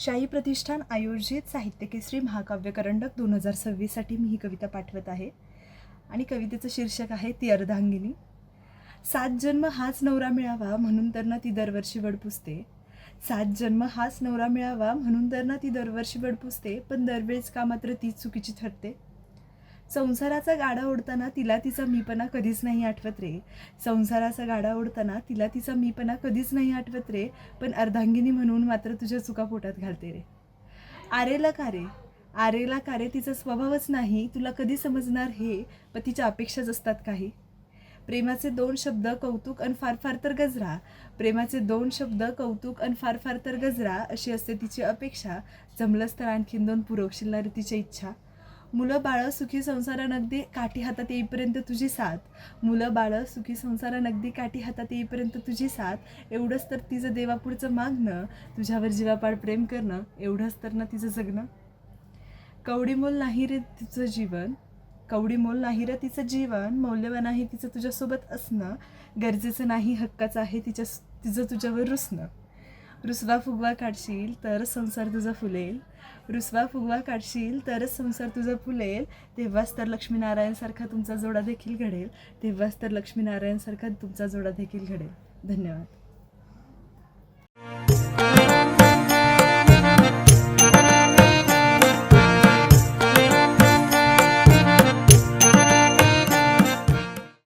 शाही प्रतिष्ठान आयोजित साहित्य केसरी महाकाव्य करंडक 2026साठी मी ही कविता पाठवत आहे आणि कवितेचं शीर्षक आहे ती अर्धांगिनी. 7 जन्म हाच नवरा मिळावा म्हणून तर ना ती दरवर्षी वड पुजते. 7 जन्म हाच नवरा मिळावा म्हणून तर ना ती दरवर्षी वड पुजते, पण दरवेळेस का मात्र ती चुकीची ठरते. संसाराचा गाडा ओढताना तिला तिचा मीपणा कधीच नाही आठवत रे. संसाराचा गाडा ओढताना तिला तिचा मीपणा कधीच नाही आठवत रे, पण अर्धांगिनी म्हणून मात्र तुझ्या चुका पोटात घालते रे. आरेला का रे तिचा स्वभावच नाही, तुला कधी समजणार हे, पण तिच्या अपेक्षाच असतात काही. प्रेमाचे 2 शब्द कौतुक अन फार फार तर गजरा. प्रेमाचे 2 शब्द कौतुक अन फार फार तर गजरा, अशी असते तिची अपेक्षा. जमलंच तर आणखीन 2 पुरवशील ना रे तिच्या इच्छा. मुलं बाळं सुखी संसारान अगदी काठी हातात येईपर्यंत तुझी साथ. मुलं बाळं सुखी संसारान अगदी काठी हातात येईपर्यंत तुझी साथ. एवढंच तर तिचं देवापुढचं मागणं, तुझ्यावर जीवापाड प्रेम करणं, एवढंच तर ना तिचं जगणं. कवडीमोल नाही रे तिचं जीवन, कवडीमोल नाही रे तिचं जीवन, मौल्यवान आहे तिचं तुझ्यासोबत असणं. गरजेचं नाही हक्काचं आहे तिचं तुझ्यावर रुसणं. रुसवा फुगवा काढशील तरच संसार तुझा फुलेल. रुसवा फुगवा काढशील तरच संसार तुझा फुलेल. तेव्हाच तर लक्ष्मीनारायणसारखा तुमचा जोडा देखील घडेल. तेव्हाच तर लक्ष्मीनारायणसारखा तुमचा जोडा देखील घडेल. धन्यवाद.